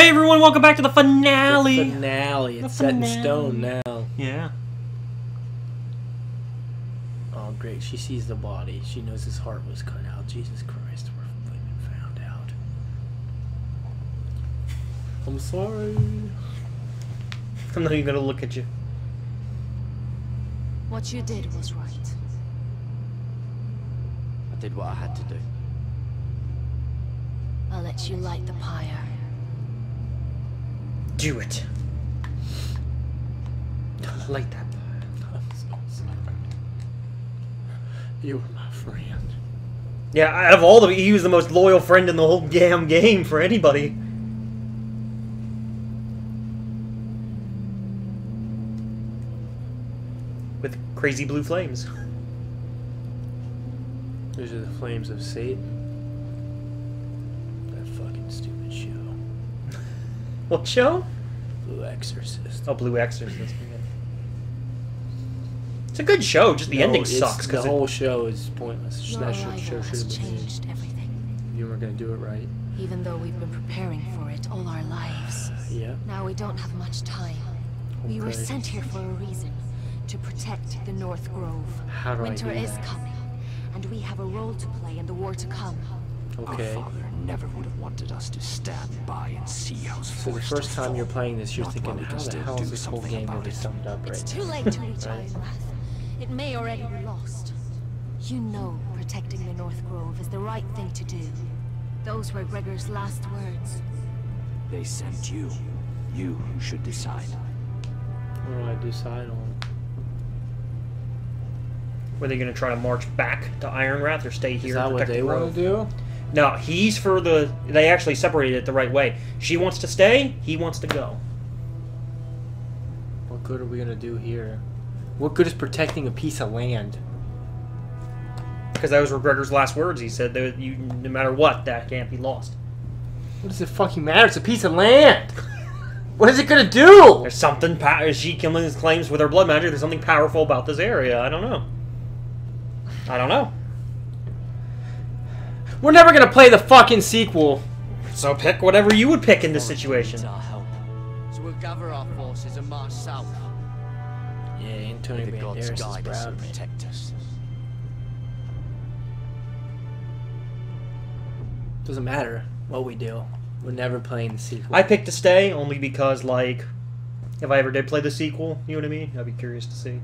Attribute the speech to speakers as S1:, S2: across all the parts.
S1: Hey everyone, welcome back to the finale.
S2: The finale. It's set in stone now.
S1: Yeah.
S2: Oh great, she sees the body. She knows his heart was cut out. Jesus Christ, we're fucking found out. I'm sorry.
S1: I'm not even gonna look at you.
S3: What you did was right.
S4: I did what I had to do.
S3: I'll let you light the pyre.
S1: Do it. Like that.
S2: I'm so sorry. You were my friend.
S1: Yeah, out of all of he was the most loyal friend in the whole damn game for anybody. With crazy blue flames.
S2: Those are the flames of Satan. That fucking stupid show.
S1: What show?
S2: Blue Exorcist.
S1: Oh, Blue Exorcist. Yeah. It's a good show, just the ending sucks.
S2: The whole show is pointless.
S3: Your
S2: That
S3: arrival
S2: show should
S3: has
S2: have been
S3: changed everything.
S2: You weren't gonna do it right.
S3: Even though we've been preparing for it all our lives.
S2: Yeah.
S3: Now we don't have much time. We were
S2: Okay.
S3: sent here for a reason. To protect the North Grove.
S2: How do
S3: Winter
S2: I do
S3: is
S2: that?
S3: coming. And we have a role to play in the war to come.
S2: Okay.
S4: Our father never would have wanted us to stand by and see how
S2: So the first time you're playing this, you're thinking, how the hell is this whole game gonna be summed up
S3: It's
S2: right
S3: too
S2: now?
S3: late to reach
S2: Right.
S3: Ironwrath. It may already be lost. You know protecting the North Grove is the right thing to do. Those were Gregor's last words.
S4: They sent you. You should decide.
S2: What do I decide on?
S1: Were they going to try to march back to Ironwrath or stay here?
S2: Is that
S1: and
S2: what
S1: protect
S2: they
S1: the
S2: want
S1: grove?
S2: to do?
S1: No, he's for the... They actually separated it the right way. She wants to stay, he wants to go.
S2: What good are we gonna do here? What good is protecting a piece of land?
S1: Because those were Gregor's last words. He said that you, no matter what, that can't be lost.
S2: What does it fucking matter? It's a piece of land! What is it gonna do?
S1: There's something... Is she killing his claims with her blood magic? There's something powerful about this area. I don't know. I don't know.
S2: We're never gonna play the fucking sequel.
S1: So pick whatever you would pick in this situation.
S5: Our help. So we'll gather our forces and march south.
S2: Yeah, Antonio
S4: May the gods
S2: Banderas is
S4: guide us
S2: proud
S4: and
S2: of me.
S4: protect us.
S2: Doesn't matter what we do. We're never playing the sequel.
S1: I picked to stay only because, like, if I ever did play the sequel, you know what I mean? I'd be curious to see.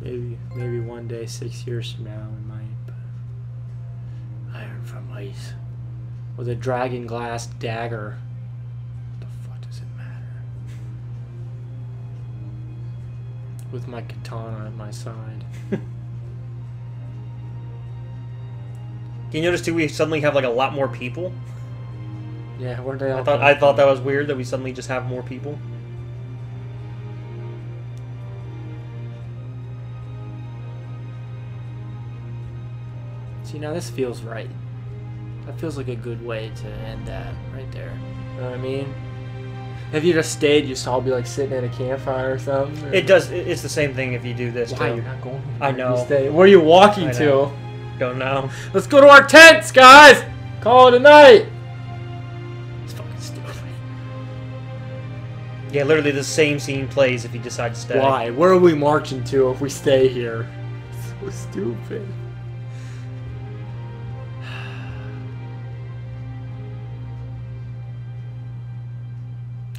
S2: Maybe one day, 6 years from now, we might. But Iron from Ice. With a dragon glass dagger. What the fuck does it matter? With my katana at my side.
S1: You notice too, we suddenly have like a lot more people.
S2: Yeah, where'd they all
S1: I thought that was weird that we suddenly just have more people.
S2: See, now this feels right. That feels like a good way to end that right there. You know what I mean? If you just stayed, you'd all be like sitting at a campfire or something. Or...
S1: It does. It's the same thing if you do this.
S2: Why?
S1: Too.
S2: You're not going.
S1: I know.
S2: You stay. Where are you walking
S1: I
S2: to?
S1: know. Don't know.
S2: Let's go to our tents, guys! Call it a night! It's fucking stupid.
S1: Yeah, literally the same scene plays if you decide to stay.
S2: Why? Where are we marching to if we stay here? It's so stupid.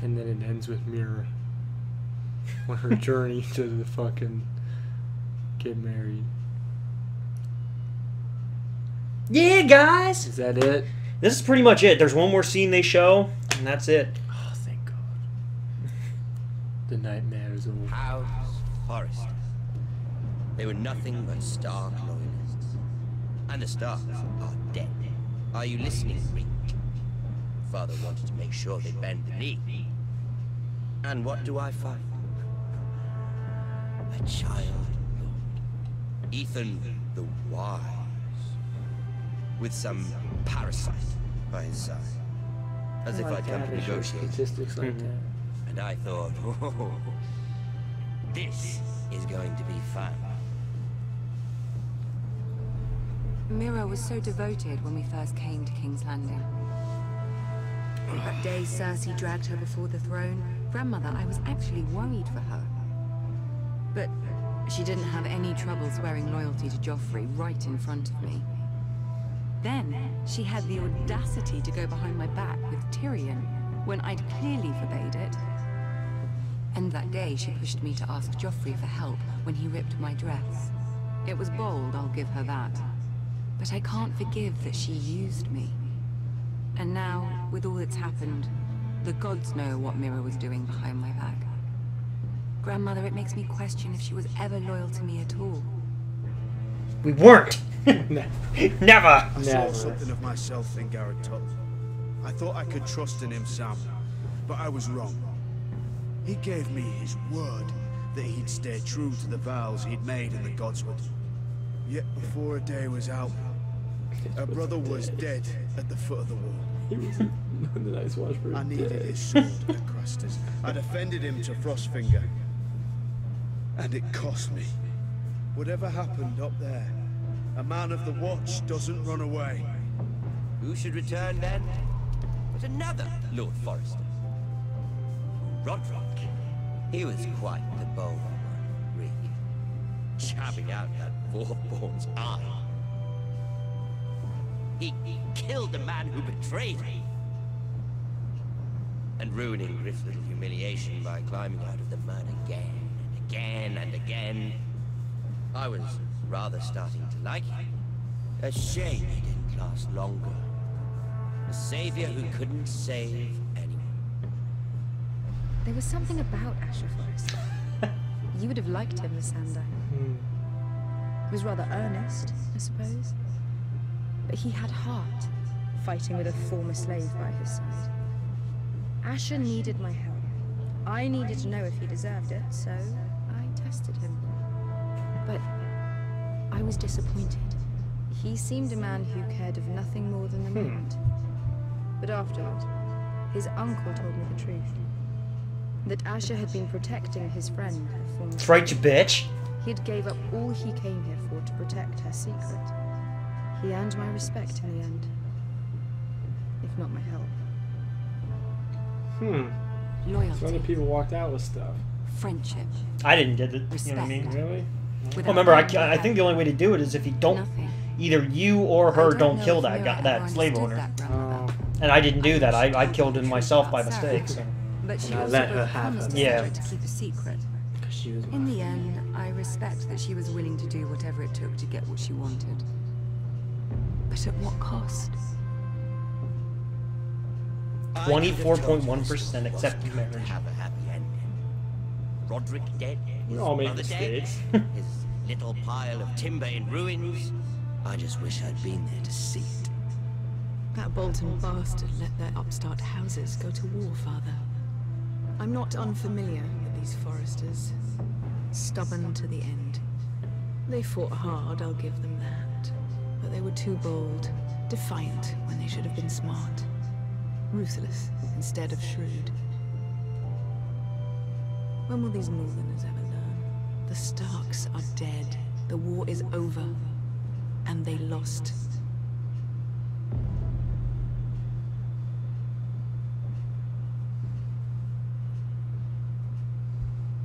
S2: And then it ends with Mira. On her journey to the fucking get married.
S1: Yeah, guys.
S2: Is that it?
S1: This is pretty much it. There's one more scene they show, and that's it.
S2: Oh, thank God. The nightmare is over.
S6: House, forest. They were nothing but stark loyalists. And the stars are dead. Are you listening, Reek? Father wanted to make sure they bend the knee. And what do I find? A child lord. Ethan the Wise. With some parasite by his side. As if I'd come to negotiate.
S2: Statistics like that.
S6: And I thought, oh, this is going to be fun.
S7: Mira was so devoted when we first came to King's Landing. day Cersei dragged her before the throne, Grandmother, I was actually worried for her. But she didn't have any trouble swearing loyalty to Joffrey right in front of me. Then, she had the audacity to go behind my back with Tyrion, when I'd clearly forbade it. And that day, she pushed me to ask Joffrey for help when he ripped my dress. It was bold, I'll give her that. But I can't forgive that she used me. And now, with all that's happened, the gods know what Mira was doing behind my back. Grandmother, it makes me question if she was ever loyal to me at all.
S1: We weren't.
S2: Never.
S1: Never.
S8: I saw something of myself in Garrett Tull. I thought I could trust in him, Sam, but I was wrong. He gave me his word that he'd stay true to the vows he'd made in the Godswood. Yet before a day was out, her brother was dead at the foot of the wall.
S2: He was the nice watchbird.
S8: I needed his sword at Crestus. I defended him to Frostfinger. And it cost me. Whatever happened up there, a man of the Watch doesn't run away.
S6: Who should return then? But another Lord Forrester. Roderick. He was quite the bold one, Rick. Chapping out that Warborn's eye. He killed the man who betrayed him. And ruining Griff's little humiliation by climbing out of the mud again and again and again. I was rather starting to like him. A shame he didn't last longer. A savior who couldn't save anyone.
S9: There was something about Asher Forrester. You would have liked him, Lysander. He was rather earnest, I suppose. But he had heart, fighting with a former slave by his side. Asher needed my help. I needed to know if he deserved it, so I tested him. But I was disappointed. He seemed a man who cared of nothing more than the moment. But afterward, his uncle told me the truth. That Asher had been protecting his friend, her former.
S1: That's right, you bitch.
S9: He'd gave up all he came here for to protect her secret. He earned my respect in the end. If not my help.
S7: Loyalty.
S2: So other people walked out with stuff.
S7: Friendship.
S1: I didn't get it.
S7: Respect.
S1: You know what I mean?
S2: Really?
S1: Well, remember, I think the only way to do it is if you don't,
S7: Nothing.
S1: either you or her don't
S7: know
S1: kill
S7: if
S1: that
S7: Mira
S1: guy,
S7: ever
S1: that slave
S7: understood
S1: owner.
S7: that, Grandmother.
S1: And I didn't do that. I
S7: Understood
S1: killed him
S7: the
S1: myself
S7: truth
S1: by
S7: about
S1: mistake.
S7: Sarah.
S1: So.
S7: But she
S2: And I
S7: also
S2: let her
S7: both
S2: have
S7: promised
S2: it.
S1: Yeah.
S7: her to keep a secret.
S2: Because she was
S7: In the end, I respect that she was willing to do whatever it took to get what she wanted. But at what cost?
S1: 24.1% accepted
S6: marriage.
S1: marriage.
S6: Have a happy ending. Roderick dead.
S2: We
S6: His
S2: all make
S6: mother
S2: mistakes.
S6: dead. His little pile of timber in ruins. I just wish I'd been there to see it.
S10: That Bolton bastard let their upstart houses go to war, Father. I'm not unfamiliar with these Forresters. Stubborn to the end. They fought hard, I'll give them that. But they were too bold, defiant when they should have been smart. Ruthless instead of shrewd. When will these Northerners ever learn? The Starks are dead. The war is over. And they lost.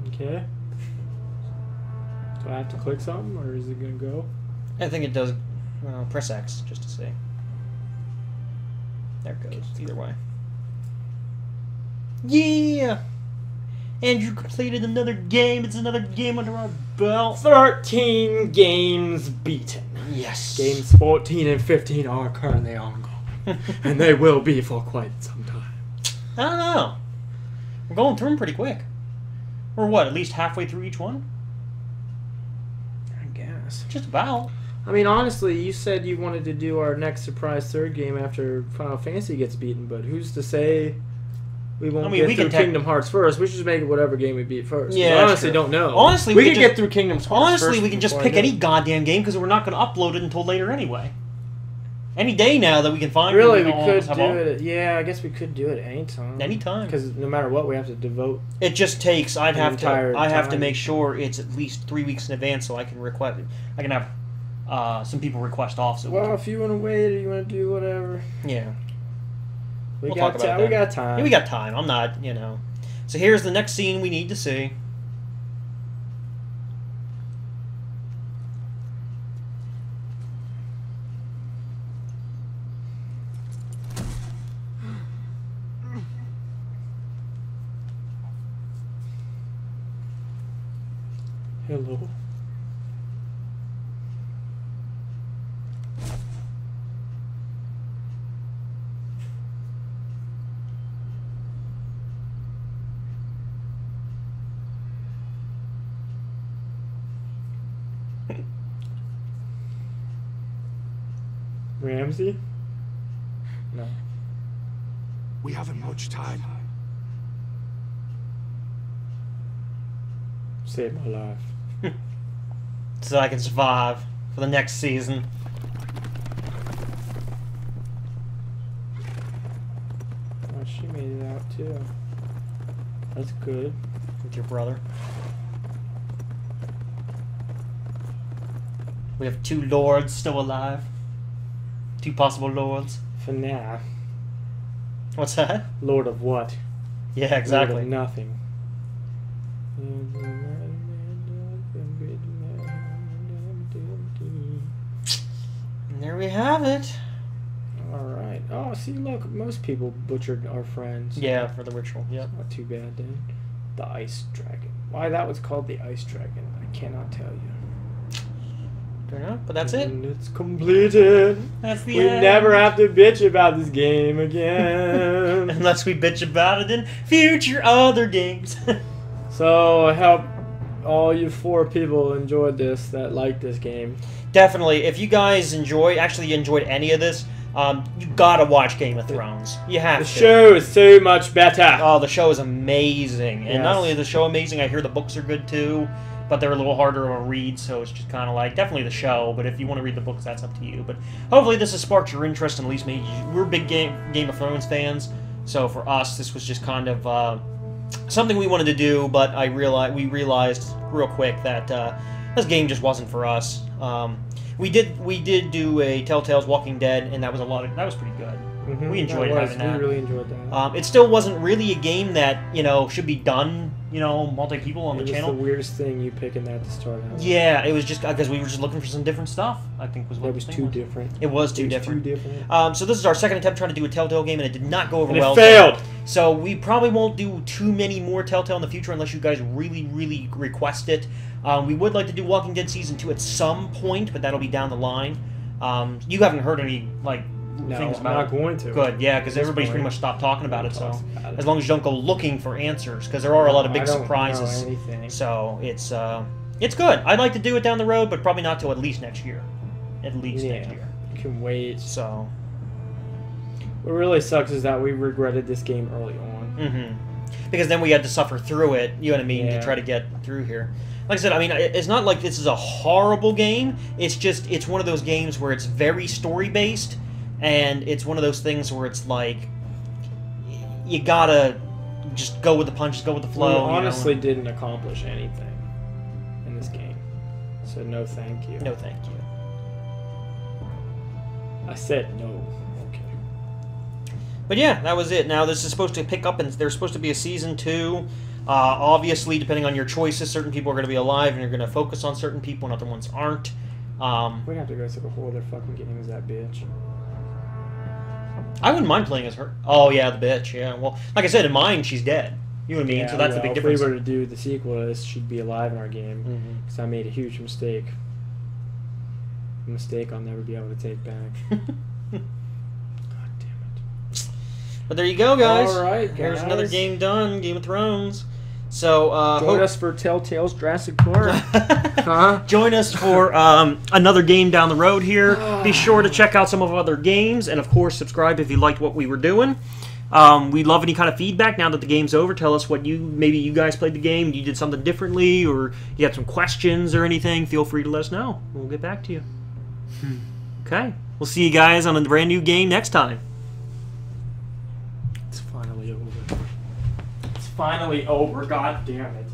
S2: Okay. Do I have to click something, or is it gonna go?
S1: I think it does. Press X just to see. There it goes. Either way. Yeah! Andrew completed another game. It's another game under our belt.
S2: 13 games beaten.
S1: Yes.
S2: Games 14 and 15 are currently ongoing. And they will be for quite some time.
S1: I don't know. We're going through them pretty quick. We're what, at least halfway through each one?
S2: I guess.
S1: Just about.
S2: I mean, honestly, you said you wanted to do our next surprise third game after Final Fantasy gets beaten, but who's to say we won't get through Kingdom Hearts first? We should just make it whatever game we beat first.
S1: Yeah,
S2: I honestly don't know.
S1: Honestly,
S2: we can get through Kingdom Hearts
S1: honestly,
S2: first
S1: we can just
S2: before
S1: pick
S2: I know.
S1: any goddamn game because we're not going to upload it until later anyway. Any day now that we can find.
S2: Really, we could do it. Yeah, I guess we could do it anytime.
S1: Anytime.
S2: Because no matter what, we have to devote.
S1: It just takes. I have to
S2: time.
S1: make sure it's at least 3 weeks in advance so I can request. I can have some people request off. So
S2: well, if you want to wait or you want to do whatever.
S1: Yeah. We'll talk about it then.
S2: We got time.
S1: Yeah, we got time. I'm not, you know. So here's the next scene we need to see.
S2: Hello. Ramsey? No.
S8: We haven't much time.
S2: Save my life.
S1: So I can survive for the next season.
S2: Oh, she made it out too. That's good.
S1: With your brother. We have 2 lords still alive. 2 possible lords.
S2: For now.
S1: What's that?
S2: Lord of what?
S1: Yeah, exactly.
S2: Lord of nothing.
S1: And there we have it.
S2: Alright. Oh, see, look, most people butchered our friends.
S1: Yeah, for the ritual, yep.
S2: Not too bad then. The Ice Dragon. Why that was called the Ice Dragon, I cannot tell you.
S1: Don't know, but that's it.
S2: And it's completed.
S1: That's the
S2: We
S1: end.
S2: never have to bitch about this game again.
S1: Unless we bitch about it in future other games.
S2: So I hope all you 4 people enjoyed this that like this game.
S1: Definitely, if you guys enjoyed any of this, you gotta watch Game of Thrones. You have
S2: The
S1: to.
S2: show is so much better.
S1: Oh, the show is amazing. And not
S2: Yes.
S1: only is the show amazing, I hear the books are good too, but they're a little harder to read, so it's just kind of like, definitely the show, but if you want to read the books, that's up to you. But hopefully this has sparked your interest and at least made you... We're big Game of Thrones fans, so for us, this was just kind of something we wanted to do, but we realized real quick that this game just wasn't for us. We did do a Telltale's Walking Dead, and that was pretty good.
S2: Mm-hmm.
S1: We enjoyed having that.
S2: We really enjoyed that.
S1: It still wasn't really a game that, should be done, multi-people on the channel.
S2: It was the weirdest thing, you picking that to start out.
S1: Yeah, it was just because we were just looking for some different stuff, I think was what
S2: That was too different.
S1: It was too different.
S2: Too different.
S1: So this is our second attempt trying to do a Telltale game, and it did not go over
S2: And
S1: well.
S2: it failed!
S1: So we probably won't do too many more Telltale in the future unless you guys really, really request it. We would like to do Walking Dead Season 2 at some point, but that'll be down the line. You haven't heard any,
S2: No,
S1: things
S2: I'm
S1: about
S2: not
S1: it.
S2: going to.
S1: Good, yeah, because everybody's pretty much stopped talking about it, so as long as you don't go looking for answers, because there are a lot of big surprises.
S2: Know anything.
S1: So it's good. I'd like to do it down the road, but probably not till at least next year. At least next year.
S2: You can wait.
S1: So
S2: what really sucks is that we regretted this game early on.
S1: Because then we had to suffer through it, you know what I mean, to try to get through here. Like I said, I mean, it's not like this is a horrible game. It's just, it's one of those games where it's very story-based, and it's one of those things where it's like, you gotta just go with the punches, go with the flow.
S2: We honestly didn't accomplish anything in this game. So no thank you.
S1: No thank you.
S2: I said no. Okay.
S1: But yeah, that was it. Now this is supposed to pick up, and there's supposed to be a Season 2. Obviously, depending on your choices, certain people are going to be alive, and you're going to focus on certain people, and other ones aren't.
S2: We have to go through the whole other fucking game as that bitch.
S1: I wouldn't mind playing as her. Oh, yeah, the bitch, yeah. Well, like I said, in mine, she's dead. You know what I mean?
S2: Yeah,
S1: So that's the big difference.
S2: If we were to do the sequel, she'd be alive in our game. Because I made a huge mistake. A mistake I'll never be able to take back. God damn it.
S1: But there you go, guys.
S2: All right,
S1: Here's
S2: guys.
S1: another game done, Game of Thrones. So,
S2: join us for Telltale's Jurassic Park. Huh?
S1: Join us for another game down the road here. Be sure to check out some of our other games, and of course, subscribe if you liked what we were doing. We love any kind of feedback now that the game's over. Tell us what maybe you guys played the game, you did something differently, or you had some questions or anything. Feel free to let us know. We'll get back to you. Okay. We'll see you guys on a brand new game next time.
S2: It's finally over. It's finally over. God damn it.